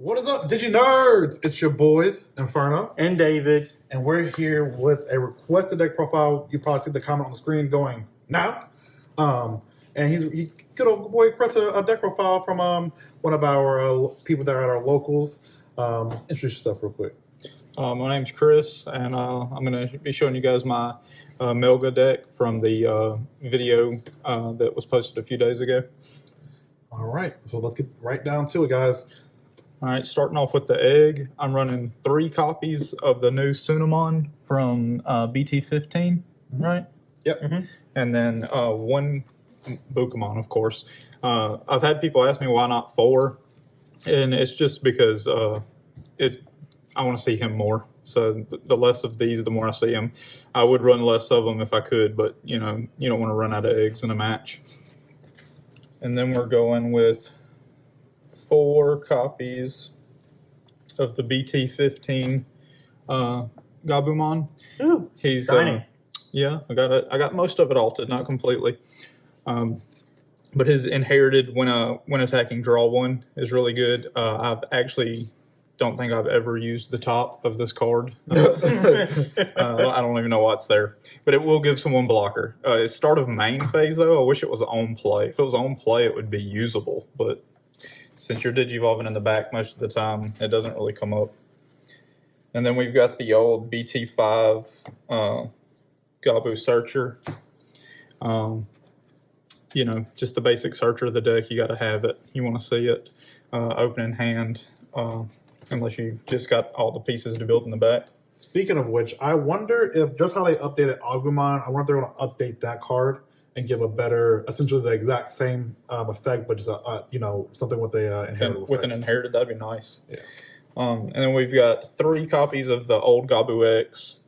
What is up, DigiNerds? It's your boys, Inferno. And David. And we're here with a requested deck profile. You probably see the comment on the screen going, now. And he good old boy requested a deck profile from one of our people that are at our locals. Introduce yourself real quick. My name's Chris, and I'm going to be showing you guys my Melga deck from the video that was posted a few days ago. All right, so let's get right down to it, guys. All right, starting off with the egg, I'm running 3 copies of the new Sunamon from BT15, right? Yep. Mm-hmm. And then 1 Bukamon, of course. I've had people ask me why not 4, and it's just because I want to see him more. So the less of these, the more I see him. I would run less of them if I could, but you know, you don't want to run out of eggs in a match. And then we're going with 4 copies of the BT15 Gabumon. Ooh, he's shiny. Yeah, I got most of it altered, not completely. But his inherited when attacking draw 1 is really good. I've actually don't think I've ever used the top of this card. I don't even know what's there, but it will give someone blocker. It's start of main phase though. I wish it was on play. If it was on play, it would be usable, but since you're digivolving in the back most of the time, it doesn't really come up. And then we've got the old BT5 Gabu Searcher. You know, just the basic searcher of the deck. You got to have it. You want to see it open in hand, unless you just got all the pieces to build in the back. Speaking of which, I wonder if just how they updated Agumon, I wonder if they're going to update that card and give a better, essentially the exact same effect, but just something with a inherited with effect. an inherited, that'd be nice. Yeah. And then we've got 3 copies of the old Gabu X.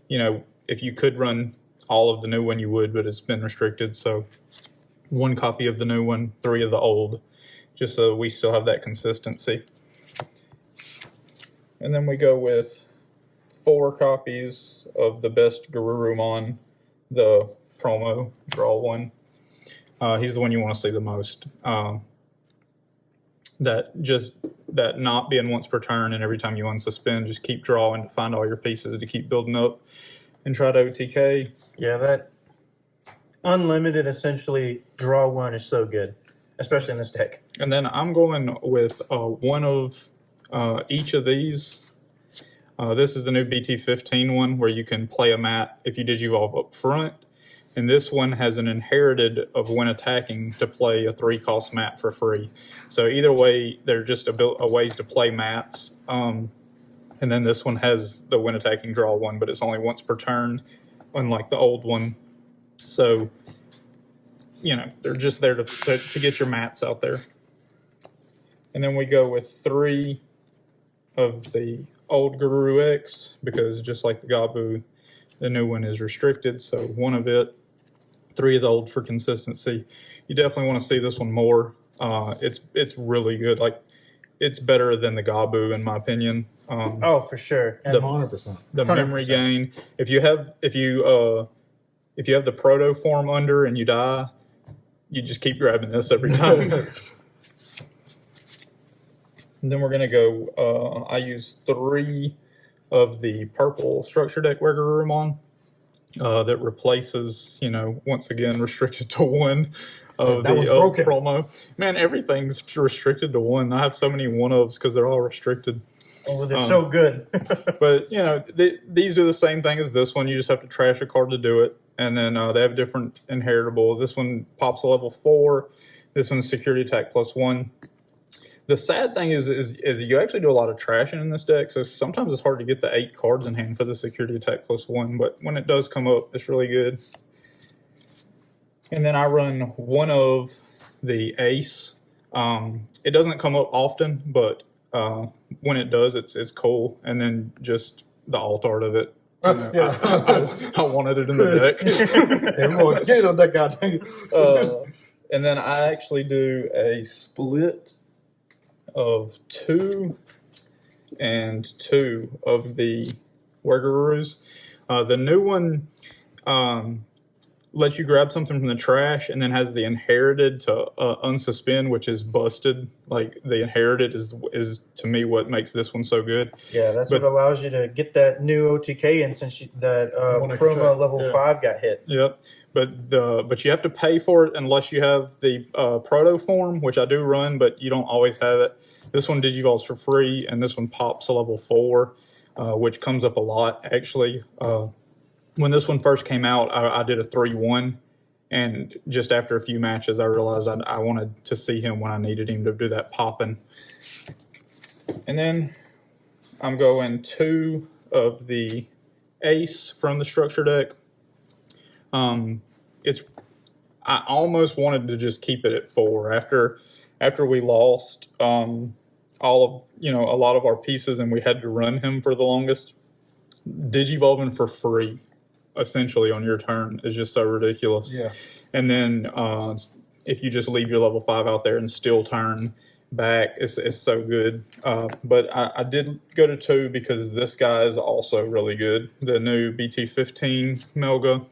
You know, if you could run all of the new one, you would, but it's been restricted. So 1 copy of the new one, 3 of the old, just so we still have that consistency. And then we go with 4 copies of the best Garurumon, the promo draw 1. He's the one you want to see the most. That not being once per turn, and every time you unsuspend, just keep drawing to find all your pieces to keep building up and try to OTK. Yeah, that unlimited essentially draw 1 is so good, especially in this deck. And then I'm going with 1 of each of these. This is the new BT15 one where you can play a mat if you digivolve up front. And this one has an inherited of when attacking to play a 3-cost mat for free. So either way, they're just a ways to play mats. And then this one has the when attacking draw 1, but it's only once per turn, unlike the old one. So, you know, they're just there to get your mats out there. And then we go with 3 of the old Garuru X, because just like the Gabu, the new one is restricted. So 1 of it, 3 of the old for consistency. You definitely want to see this one more. It's really good. Like, it's better than the Gabu in my opinion. Oh, for sure. 100%. The 100%. memory gain. If you have the proto form under and you die, you just keep grabbing this every time. And then we're gonna go. I use 3 of the purple structure deck Garurumon that replaces, you know, once again restricted to 1 of That was the broken. promo. Man, everything's restricted to 1. I have so many 1-ofs because they're all restricted. Oh, they're so good. But, you know, these do the same thing as this one. You just have to trash a card to do it. And then they have different inheritable. This one pops a level 4. This one's security attack +1. The sad thing is you actually do a lot of trashing in this deck, so sometimes it's hard to get the 8 cards in hand for the security attack +1, but when it does come up, it's really good. And then I run 1 of the Ace. It doesn't come up often, but when it does, it's cool. And then just the alt art of it. You know, Yeah. I wanted it in the deck. Everyone, get on that guy. And then I actually do a split of 2 and 2 of the Wergarurus. The new one, lets you grab something from the trash, and then has the inherited to unsuspend, which is busted. Like the inherited is to me what makes this one so good. Yeah, that's But- what allows you to get that new OTK in since that One extra Chroma check. level Yeah. 5 got hit. Yep. But you have to pay for it unless you have the proto form, which I do run, but you don't always have it. This one digivolves for free, and this one pops a level 4, which comes up a lot actually. When this one first came out, I did a 3-1, and just after a few matches, I realized I wanted to see him when I needed him to do that popping. And then I'm going 2 of the Ace from the structure deck. I almost wanted to just keep it at 4 after we lost a lot of our pieces and we had to run him for the longest. Digivolving for free, essentially on your turn, is just so ridiculous. Yeah. And then if you just leave your level 5 out there and still turn back, it's so good. But I did go to 2 because this guy is also really good. The new BT15 Melga.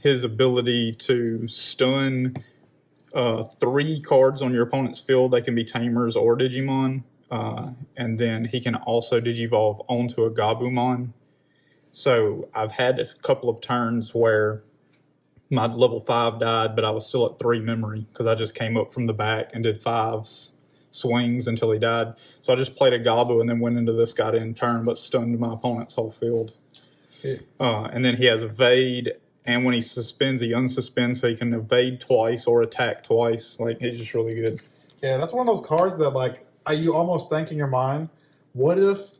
His ability to stun 3 cards on your opponent's field, they can be Tamers or Digimon, and then he can also digivolve onto a Gabumon. So I've had a couple of turns where my level 5 died, but I was still at 3 memory because I just came up from the back and did 5s swings until he died. So I just played a Gabu and then went into this guy to end turn, but stunned my opponent's whole field. Yeah. And then he has evade, and when he suspends, he unsuspends, so he can evade twice or attack twice. Like, he's just really good. Yeah, that's one of those cards that, like, you almost think in your mind, what if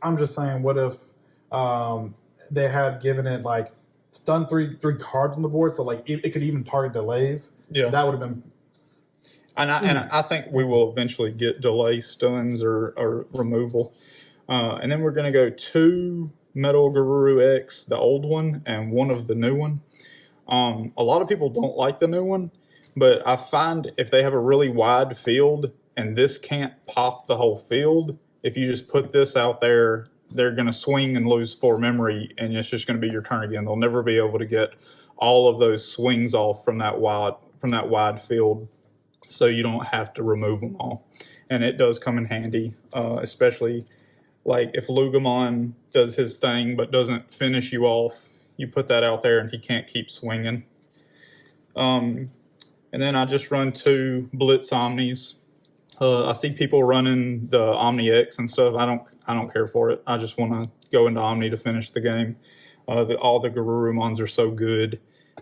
they had given it, like, stun three cards on the board, so, like, it could even target delays. Yeah. That would have been... And I think we will eventually get delay stuns or removal. And then we're going to go 2 MetalGaruru X, the old one, and 1 of the new one. A lot of people don't like the new one, but I find if they have a really wide field and this can't pop the whole field, if you just put this out there, they're going to swing and lose 4 memory, and it's just going to be your turn again. They'll never be able to get all of those swings off from that wide field, so you don't have to remove them all. And it does come in handy, especially like if Lugamon does his thing but doesn't finish you off, you put that out there and he can't keep swinging. And then I just run 2 Blitz Omnis. I see people running the Omni X and stuff. I don't care for it. I just want to go into Omni to finish the game. All the Garurumons are so good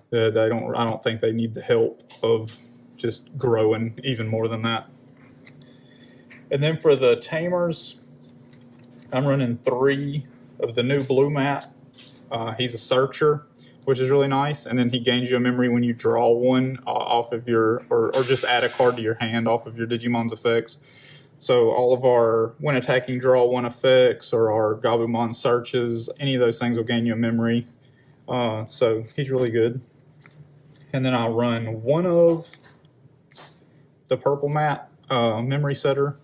that I don't think they need the help of just growing even more than that. And then for the Tamers, I'm running 3 of the new blue mat. He's a searcher, which is really nice. And then he gains you a memory when you draw one off of your, or just add a card to your hand off of your Digimon's effects. So all of our, when attacking, draw 1 effects, or our Gabumon searches, any of those things will gain you a memory. So he's really good. And then I'll run 1 of the purple mat, memory setter.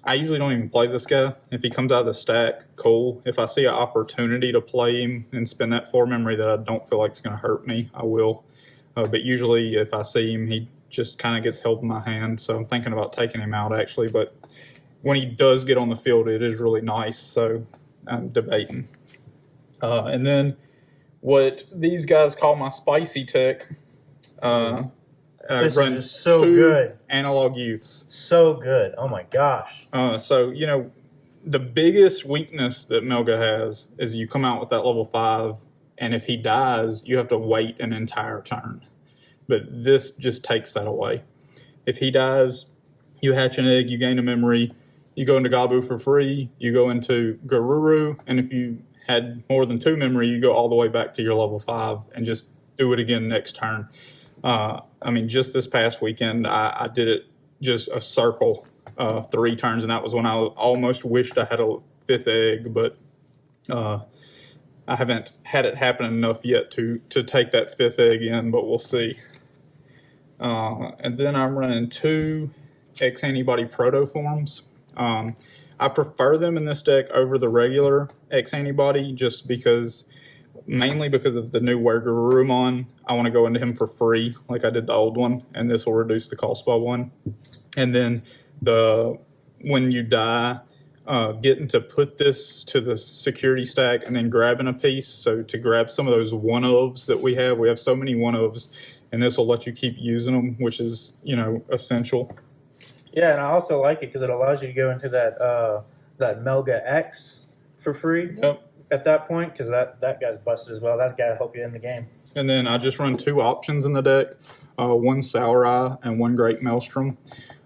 I usually don't even play this guy. If he comes out of the stack, cool. If I see an opportunity to play him and spend that 4 memory that I don't feel like it's going to hurt me, I will. But usually if I see him, he just kind of gets held in my hand. So I'm thinking about taking him out, actually. But when he does get on the field, it is really nice. So I'm debating. And then what these guys call my spicy tech. This run is just so 2 good. Analog youths. So good. Oh my gosh. So, the biggest weakness that Melga has is you come out with that level 5, and if he dies, you have to wait an entire turn. But this just takes that away. If he dies, you hatch an egg, you gain a memory, you go into Gabu for free, you go into Garuru, and if you had more than 2 memory, you go all the way back to your level 5 and just do it again next turn. Just this past weekend, I did it just a circle 3 turns, and that was when I almost wished I had a 5th egg, but I haven't had it happen enough yet to take that 5th egg in, but we'll see. And then I'm running 2 X-Antibody Protoforms. I prefer them in this deck over the regular X-Antibody just because mainly because of the new Garurumon. I want to go into him for free, like I did the old one, and this will reduce the cost by 1. And then when you die, getting to put this to the security stack and then grabbing a piece. So to grab some of those one-ofs that we have so many one-ofs, and this will let you keep using them, which is, essential. Yeah, and I also like it because it allows you to go into that Melga X for free. Yep. At that point, because that guy's busted as well. That guy will help you in the game. And then I just run 2 options in the deck, one Samurai and one Great Maelstrom.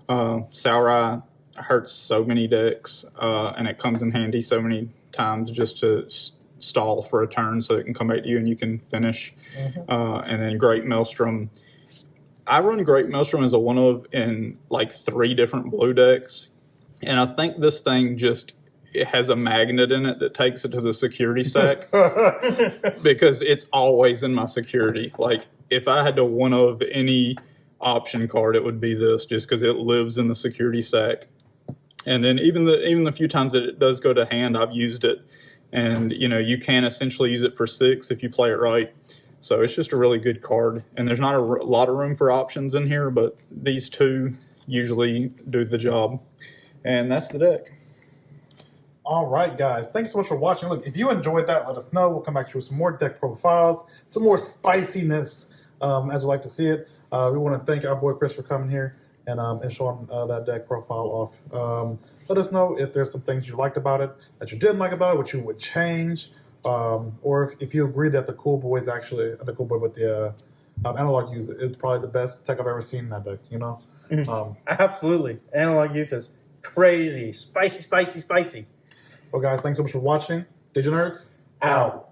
Samurai hurts so many decks, and it comes in handy so many times just to stall for a turn so it can come back to you and you can finish. And then Great Maelstrom, I run Great Maelstrom as a one-of in like 3 different blue decks, and I think this thing it has a magnet in it that takes it to the security stack because it's always in my security. Like if I had to one of any option card, it would be this, just because it lives in the security stack. And then even the few times that it does go to hand, I've used it, and you can essentially use it for 6 if you play it right. So it's just a really good card, and there's not a lot of room for options in here, but these 2 usually do the job. And that's the deck. All right, guys. Thanks so much for watching. Look, if you enjoyed that, let us know. We'll come back to you with some more deck profiles, some more spiciness, as we like to see it. We want to thank our boy Chris for coming here and showing that deck profile off. Let us know if there's some things you liked about it, that you didn't like about it, what you would change, or if you agree that the Cool Boy is actually the Cool Boy with the analog use is probably the best tech I've ever seen in that deck. Absolutely, analog use is crazy, spicy. Well, guys, thanks so much for watching. DigiNerds Out.